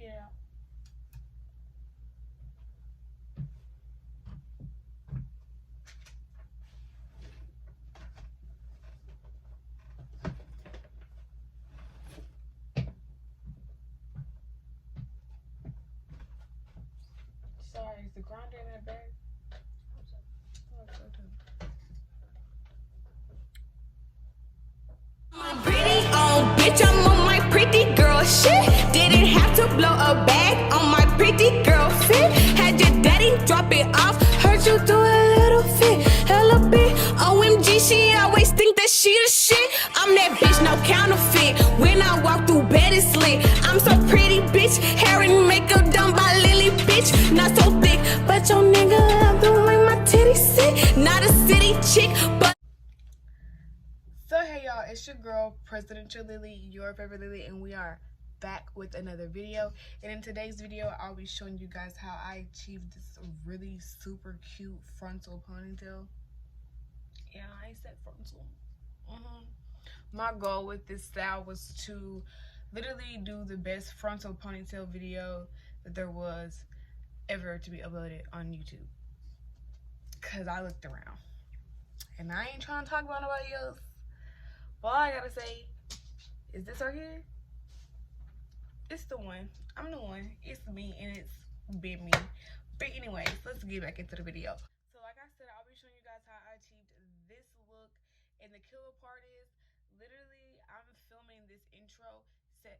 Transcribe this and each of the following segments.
get it out. Sorry, is the grinder in that bag? Pretty on, bitch, I'm on my pretty girl shit. Didn't have to blow a bag on my pretty girl fit. Had your daddy drop it off, heard you do a little fit. Hella bit, OMG, she always think that she the shit. I'm that bitch, no counterfeit. When I walk through bed, it's lit. I'm so pretty, bitch. Hair and makeup done by Lily, bitch. Not so thick, but your nigga love the way my titties sit. Not a city chick, but So hey y'all, it's your girl PresidentialLilly, your favorite Lily, and we are back with another video. And in today's video, I'll be showing you guys how I achieved this really super cute frontal ponytail. Yeah, I said frontal. My goal with this style was to literally do the best frontal ponytail video that there was ever to be uploaded on YouTube. Cause I looked around, and I ain't trying to talk about nobody else. All I gotta say is this right here. It's the one. I'm the one. It's me, and it's been me. But anyways, let's get back into the video. So like I said, I'll be showing you guys how I achieved this look. And the killer part is, literally, I'm filming this intro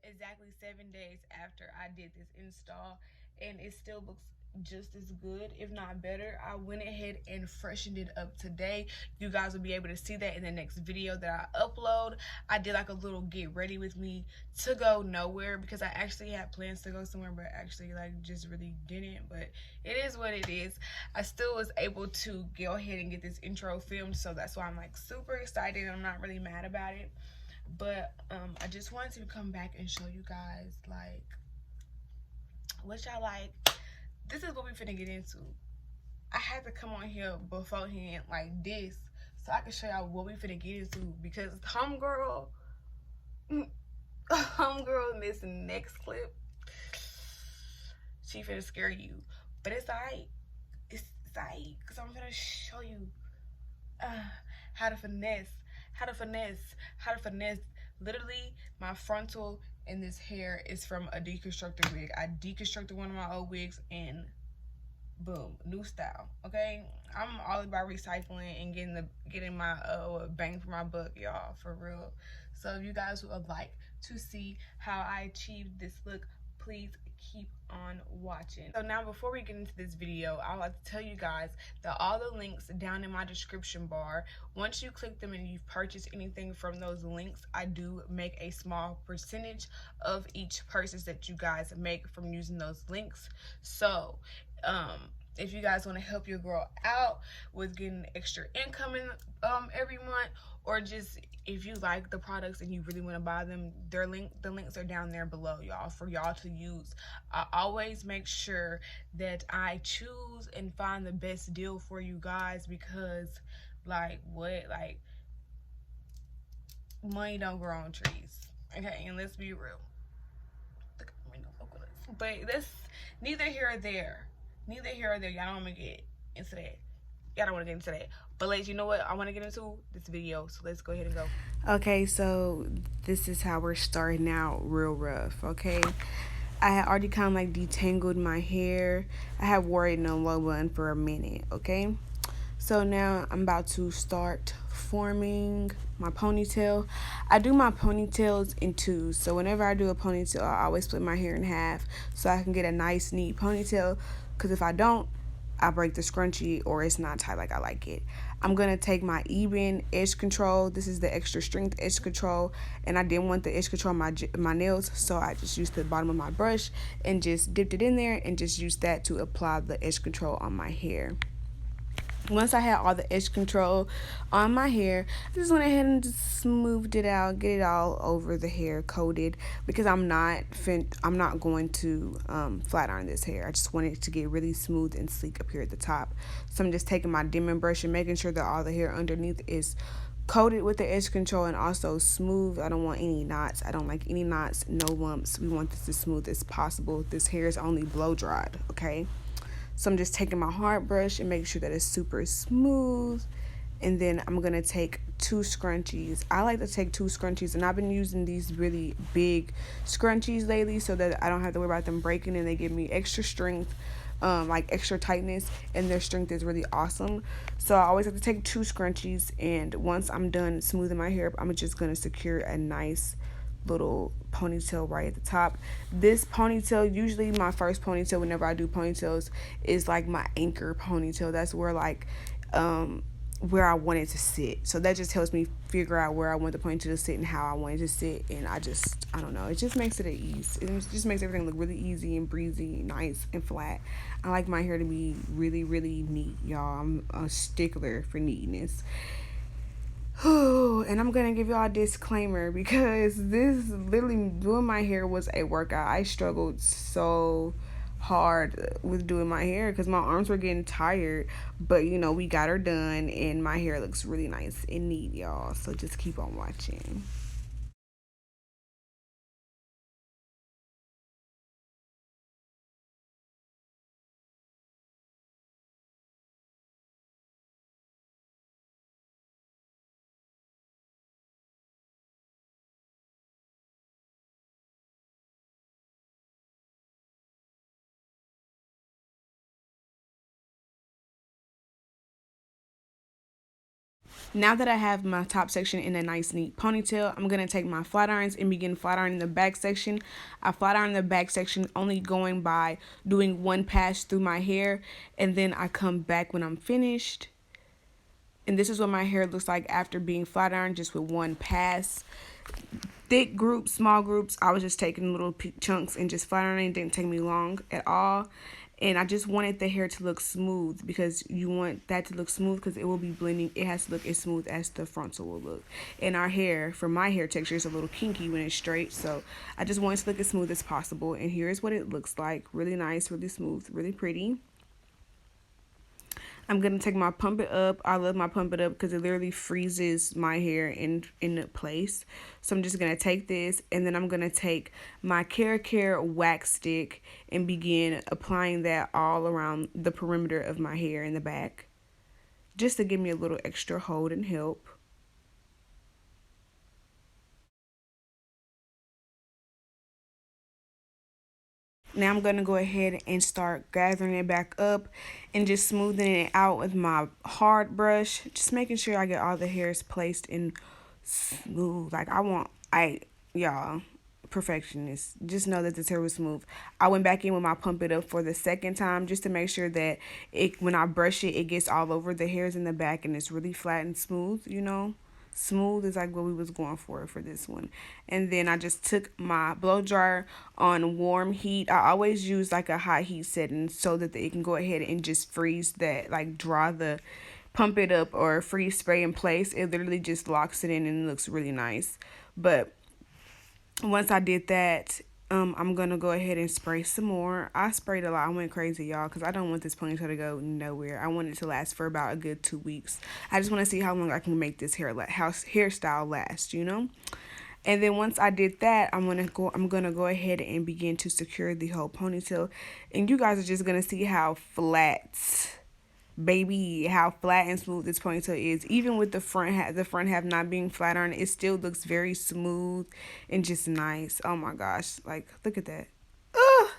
exactly 7 days after I did this install, and it still looks just as good, if not better. I went ahead and freshened it up today. You guys will be able to see that in the next video that I upload. I did like a little get ready with me to go nowhere, because I actually had plans to go somewhere, but actually like just really didn't. But it is what it is. I still was able to go ahead and get this intro filmed, so that's why I'm like super excited. I'm not really mad about it. But I just wanted to come back and show you guys like what y'all like. This is what we finna get into. I had to come on here beforehand like this so I can show y'all what we finna get into, because homegirl in this next clip, she finna scare you. But it's alright. It's alright, because I'm finna show you how to finesse. Literally, my frontal and this hair is from a deconstructed wig. I deconstructed one of my old wigs, and boom, new style. Okay, I'm all about recycling and getting my bang for my buck, y'all, for real. So if you guys would like to see how I achieved this look, please keep on watching. So now, before we get into this video, I would like to tell you guys that all the links down in my description bar, once you click them and you've purchased anything from those links, I do make a small percentage of each purchase that you guys make from using those links. So if you guys want to help your girl out with getting extra income in every month, or just if you like the products and you really want to buy them, the links are down there below, y'all, for y'all to use. I always make sure that I choose and find the best deal for you guys, because like money don't grow on trees, okay? And let's be real. But that's neither here or there. Y'all don't want to get into that. But ladies, you know what I want to get into? This video. So let's go ahead and go. Okay, so this is how we're starting out, real rough, okay? I had already kind of like detangled my hair. I had wore it in a low bun for a minute, okay? So now I'm about to start forming my ponytail. I do my ponytails in twos. So whenever I do a ponytail, I always split my hair in half so I can get a nice, neat ponytail. Because if I don't, I break the scrunchie, or it's not tight like I like it. I'm going to take my even edge control. This is the extra strength edge control. And I didn't want the edge control on my nails, so I just used the bottom of my brush and just dipped it in there and just used that to apply the edge control on my hair. Once I had all the edge control on my hair, I just went ahead and just smoothed it out, get it all over the hair, coated, because I'm not going to flat iron this hair. I just want it to get really smooth and sleek up here at the top. So I'm just taking my dimming brush and making sure that all the hair underneath is coated with the edge control and also smooth. I don't want any knots. I don't like any knots, no lumps. We want this as smooth as possible. This hair is only blow dried, okay? So I'm just taking my hard brush and making sure that it's super smooth. And then I'm gonna take 2 scrunchies. I like to take 2 scrunchies, and I've been using these really big scrunchies lately so that I don't have to worry about them breaking, and they give me extra strength, like extra tightness, and their strength is really awesome. So I always have to take 2 scrunchies, and once I'm done smoothing my hair up, I'm just gonna secure a nice little ponytail right at the top. This ponytail, usually my first ponytail whenever I do ponytails, is like my anchor ponytail. That's where like where I want it to sit. So that just helps me figure out where I want the ponytail to sit and how I want it to sit. And I don't know, it just makes it at ease. It just makes everything look really easy and breezy, nice and flat. I like my hair to be really, really neat, y'all. I'm a stickler for neatness. And I'm gonna give y'all a disclaimer because this literally doing my hair was a workout. I struggled so hard with doing my hair because my arms were getting tired, but you know, we got her done and my hair looks really nice and neat, y'all. So just keep on watching. Now that I have my top section in a nice neat ponytail, I'm going to take my flat irons and begin flat ironing the back section. I flat iron the back section only going by doing one pass through my hair, and then I come back when I'm finished. And this is what my hair looks like after being flat ironed, just with one pass. Thick groups, small groups, I was just taking little chunks and just flat ironing. It didn't take me long at all. And I just wanted the hair to look smooth because you want that to look smooth because it will be blending. It has to look as smooth as the frontal will look. And our hair, for my hair texture, is a little kinky when it's straight. So I just want it to look as smooth as possible. And here's what it looks like. Really nice, really smooth, really pretty. I'm going to take my pump it up. I love my pump it up because it literally freezes my hair in place. So I'm just going to take this, and then I'm going to take my Kerakare Wax Stick and begin applying that all around the perimeter of my hair in the back, just to give me a little extra hold and help. Now I'm going to go ahead and start gathering it back up and just smoothing it out with my hard brush. Just making sure I get all the hairs placed in smooth. Like y'all, perfectionist. Just know that this hair was smooth. I went back in with my pump it up for the second time just to make sure that when I brush it, it gets all over the hairs in the back and it's really flat and smooth, you know. Smooth is like what we was going for this one. And then I just took my blow dryer on warm heat. I always use like a hot heat setting so that it can go ahead and just freeze that, like draw the pump it up or freeze spray in place. It literally just locks it in and it looks really nice. But once I did that, I'm going to go ahead and spray some more. I sprayed a lot. I went crazy, y'all, because I don't want this ponytail to go nowhere. I want it to last for about a good 2 weeks. I just want to see how long I can make this hairstyle last, you know? And then once I did that, I'm gonna go ahead and begin to secure the whole ponytail. And you guys are just going to see how flat and smooth this ponytail is. Even with the front half not being flat ironed, it still looks very smooth and just nice. Oh my gosh, like look at that. Ugh,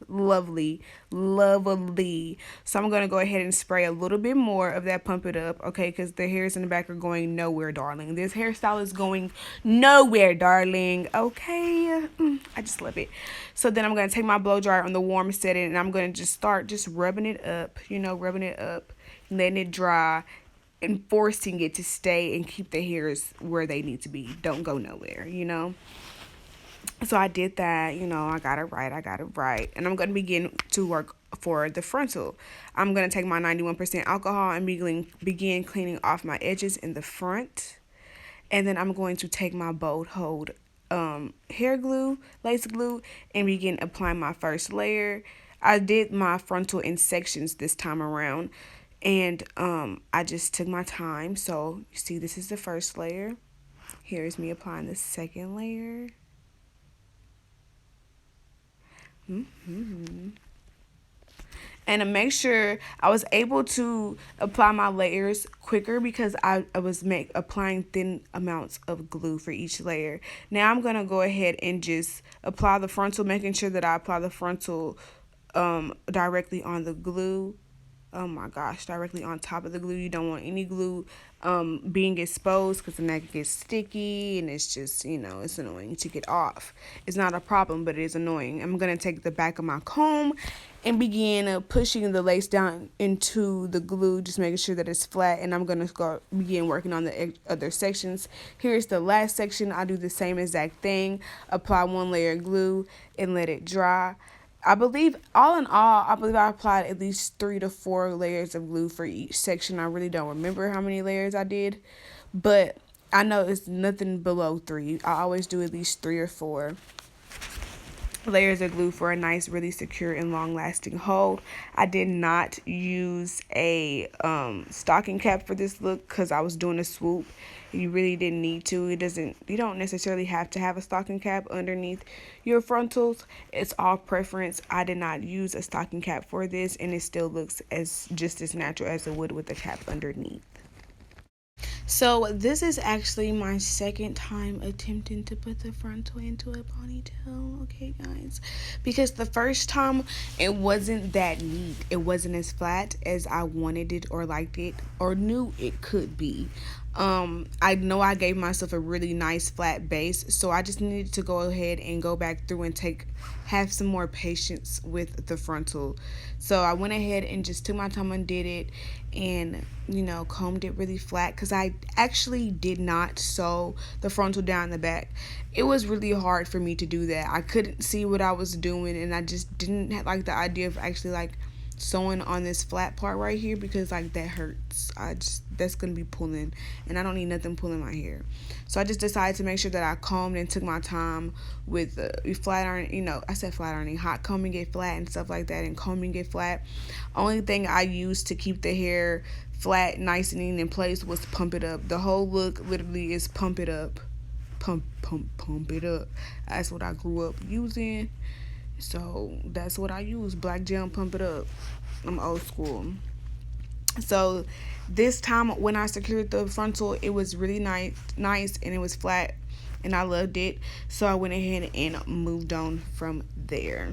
lovely. So I'm gonna go ahead and spray a little bit more of that pump it up, okay, because the hairs in the back are going nowhere, darling. This hairstyle is going nowhere, darling. Okay, I just love it. So then I'm gonna take my blow dryer on the warm setting, and I'm gonna just start rubbing it up, rubbing it up, letting it dry, and forcing it to stay and keep the hairs where they need to be. Don't go nowhere, So I did that, I got it right. And I'm going to begin to work for the frontal. I'm going to take my 91% alcohol and begin cleaning off my edges in the front. And then I'm going to take my Bold Hold hair glue, lace glue, and begin applying my first layer. I did my frontal in sections this time around. And I just took my time. So you see, this is the first layer. Here's me applying the second layer. And to make sure I was able to apply my layers quicker because I was applying thin amounts of glue for each layer. Now I'm going to go ahead and just apply the frontal, making sure that I apply the frontal directly on the glue. Oh my gosh, directly on top of the glue. You don't want any glue being exposed because then that gets sticky and it's just, it's annoying to get off. It's not a problem, but it is annoying. I'm going to take the back of my comb and begin pushing the lace down into the glue, just making sure that it's flat, and I'm going to begin working on the other sections. Here's the last section. I do the same exact thing. Apply one layer of glue and let it dry. I believe, all in all, I applied at least 3 to 4 layers of glue for each section. I really don't remember how many layers I did, but I know it's nothing below 3. I always do at least 3 or 4 layers of glue for a nice, really secure and long-lasting hold. I did not use a stocking cap for this look because I was doing a swoop. You really didn't need to. You don't necessarily have to have a stocking cap underneath your frontals. It's all preference. I did not use a stocking cap for this, and it still looks just as natural as it would with a cap underneath. So this is actually my second time attempting to put the frontal into a ponytail, okay guys? Because the first time it wasn't that neat. It wasn't as flat as I wanted it or liked it or knew it could be. I know I gave myself a really nice flat base, so I just needed to go ahead and go back through and have some more patience with the frontal. So I went ahead and just took my time and did it, and combed it really flat because I actually did not sew the frontal down the back. It was really hard for me to do that. I couldn't see what I was doing, and I just didn't like the idea of actually sewing on this flat part right here because that hurts. That's gonna be pulling, and I don't need nothing pulling my hair. So I just decided to make sure that I combed and took my time with flat iron. I said flat ironing, hot combing it flat and stuff like that, and combing it flat. Only thing I used to keep the hair flat, nice and in place was Pump It Up. The whole look literally is Pump It Up, pump it up. That's what I grew up using. So that's what I use. Black gel, Pump It Up. I'm old school. So this time when I secured the frontal, it was really nice, and it was flat, and I loved it. So I went ahead and moved on from there.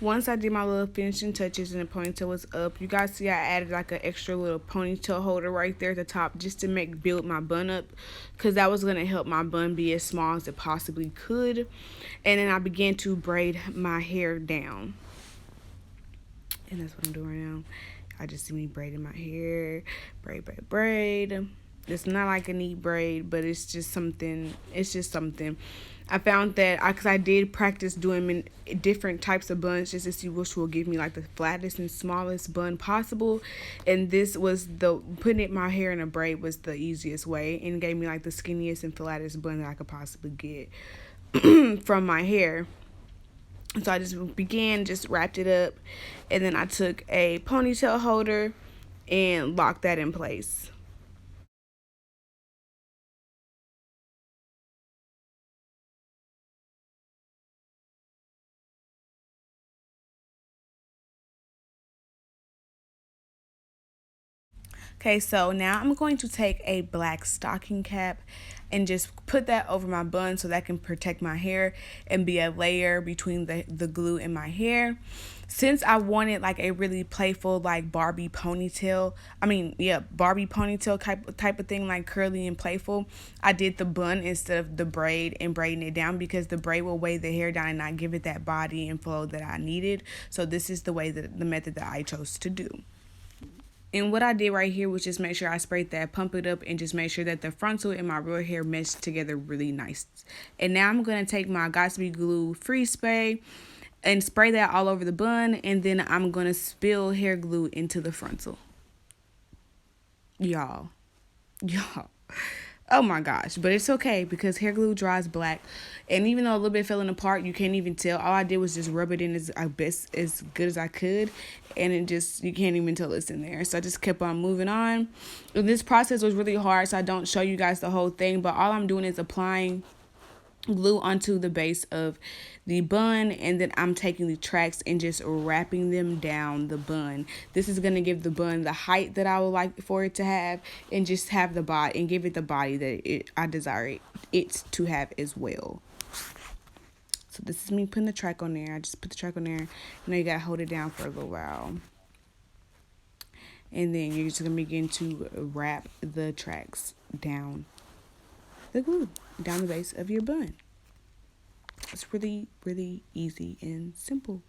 Once I did my little finishing touches and the ponytail was up, you guys see I added an extra little ponytail holder right there at the top just to build my bun up, because that was going to help my bun be as small as it possibly could. And then I began to braid my hair down. And that's what I'm doing right now. I just see me braiding my hair. Braid. It's not like a neat braid, but it's just something. I found that because I did practice doing different types of buns just to see which will give me the flattest and smallest bun possible. And this was putting my hair in a braid was the easiest way, and gave me the skinniest and flattest bun that I could possibly get from my hair. So I just wrapped it up, and then I took a ponytail holder and locked that in place. Okay, so now I'm going to take a black stocking cap and just put that over my bun so that can protect my hair and be a layer between the glue and my hair. Since I wanted like a really playful like Barbie ponytail, Barbie ponytail type of thing, like curly and playful, I did the bun instead of the braid and braiding it down because the braid will weigh the hair down and not give it that body and flow that I needed. So this is the method that I chose to do. And what I did right here was just make sure I sprayed that, pump it up, and just make sure that the frontal and my real hair meshed together really nice. And now I'm going to take my Got2b Glue Freeze Spray and spray that all over the bun. And then I'm going to spill hair glue into the frontal. Y'all. Oh my gosh, but it's okay because hair glue dries black, and even though a little bit falling apart, you can't even tell. All I did was just rub it in as good as I could, and you can't even tell it's in there. So I just kept on moving on. And this process was really hard, so I don't show you guys the whole thing, but all I'm doing is applying glue onto the base of the bun, and then I'm taking the tracks and just wrapping them down the bun. This is going to give the bun the height that I would like for it to have, and just have the body and give it the body that I desire it to have as well. So this is me putting the track on there. I just put the track on there. You gotta hold it down for a little while, and then you're just gonna begin to wrap the tracks down the glue down the base of your bun. It's really, really easy and simple.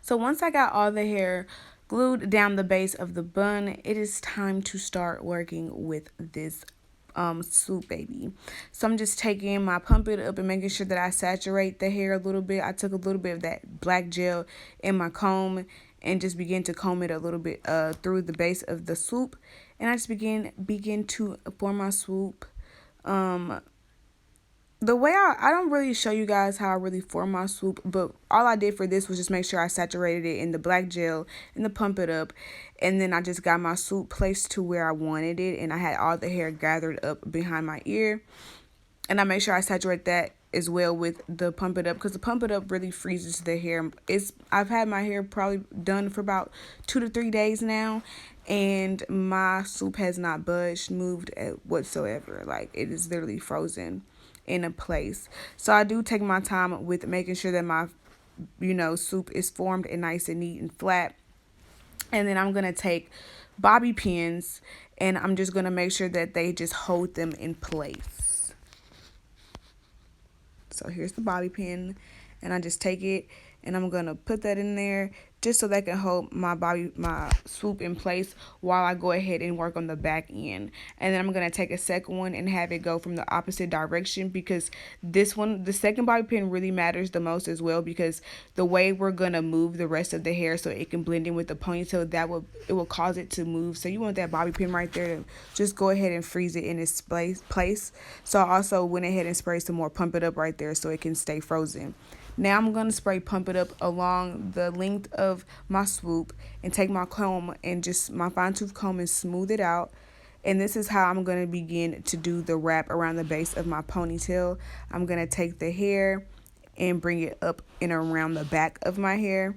So once I got all the hair glued down the base of the bun, it is time to start working with this SWOOP baby. So I'm just taking my pump it up and making sure that I saturate the hair a little bit. I took a little bit of that black gel in my comb and just begin to comb it a little bit through the base of the SWOOP, and I just begin to form my SWOOP. The way I don't really show you guys how I really form my SWOOP, but all I did for this was just make sure I saturated it in the black gel and the pump it up, and then I just got my SWOOP placed to where I wanted it, and I had all the hair gathered up behind my ear, and I make sure I saturate that as well with the pump it up, because the pump it up really freezes the hair. I've had my hair probably done for about 2 to 3 days now, and my SWOOP has not budged, moved whatsoever. Like, it is literally frozen in a place. So I do take my time with making sure that my SWOOP is formed and nice and neat and flat. And then I'm gonna take bobby pins, and I'm just gonna make sure that they just hold them in place. So here's the bobby pin, and I just take it and I'm gonna put that in there just so that can hold my SWOOP in place while I go ahead and work on the back end. And then I'm gonna take a second one and have it go from the opposite direction, because the second bobby pin really matters the most as well, because the way we're gonna move the rest of the hair so it can blend in with the ponytail, it will cause it to move. So you want that bobby pin right there to just go ahead and freeze it in its place. So I also went ahead and sprayed some more pump it up right there so it can stay frozen. Now I'm going to spray pump it up along the length of my SWOOP, and take my comb and just my fine tooth comb and smooth it out. And this is how I'm going to begin to do the wrap around the base of my ponytail. I'm going to take the hair and bring it up and around the back of my hair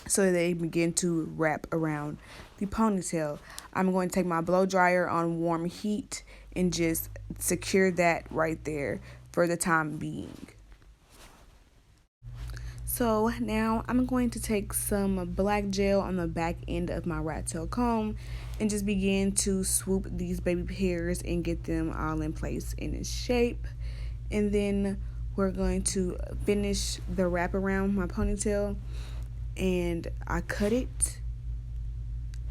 so they begin to wrap around the ponytail. I'm going to take my blow dryer on warm heat and just secure that right there for the time being. So now I'm going to take some black gel on the back end of my rat tail comb and just begin to swoop these baby hairs and get them all in place in its shape. And then we're going to finish the wrap around my ponytail, and I cut it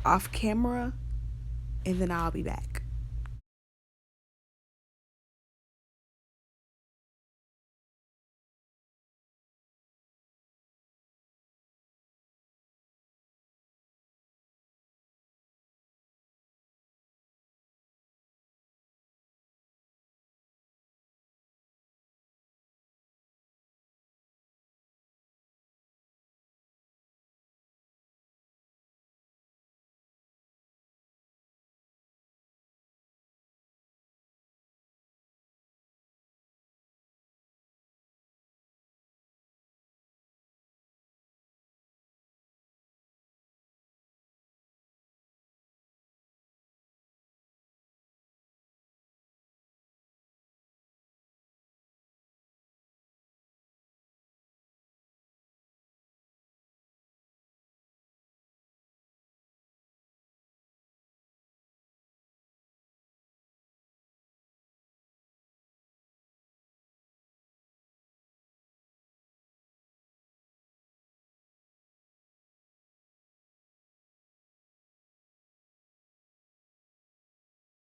off camera, and then I'll be back.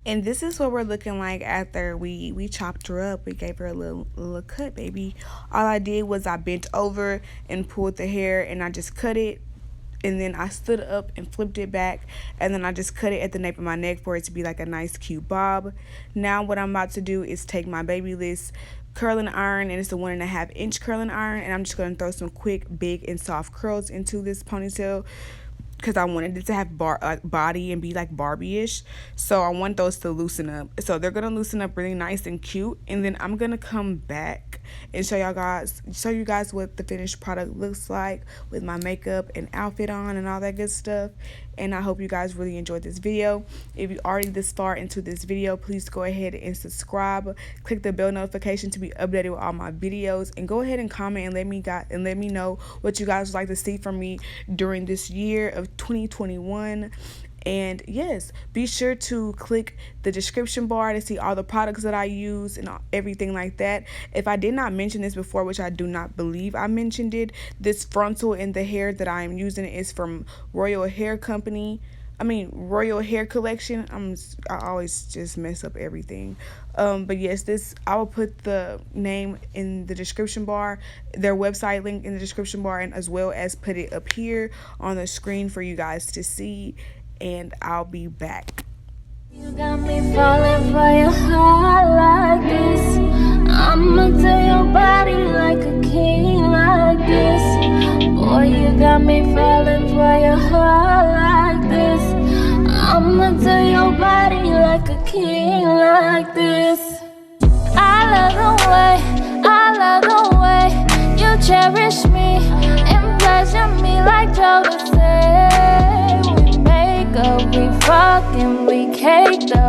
And this is what we're looking like after we chopped her up. We gave her a little cut, baby. All I did was I bent over and pulled the hair and I just cut it. And then I stood up and flipped it back. And then I just cut it at the nape of my neck for it to be like a nice cute bob. Now what I'm about to do is take my Babyliss curling iron, and it's a 1.5 inch curling iron. And I'm just going to throw some quick, big, and soft curls into this ponytail, because I wanted it to have body and be like Barbie-ish. So I want those to loosen up. So they're gonna loosen up really nice and cute. And then I'm gonna come back and show you guys what the finished product looks like with my makeup and outfit on and all that good stuff. And I hope you guys really enjoyed this video. If you already this far into this video, please go ahead and subscribe. Click the bell notification to be updated with all my videos, and go ahead and comment and let me know what you guys would like to see from me during this year of 2021. And yes, be sure to click the description bar to see all the products that I use and everything like that. If I did not mention this before, which I do not believe I mentioned it, this frontal in the hair that I am using is from Royal Hair Collection. I always just mess up everything. But yes, I will put the name in the description bar, their website link in the description bar, and as well as put it up here on the screen for you guys to see. And I'll be back. You got me falling for your heart like this. I'ma tell your body like a king like this. Boy, you got me falling for your heart like this. I'ma tell your body like a king like this. I love the way you cherish me and pleasure me like Joe to say. We fuck and we cake up.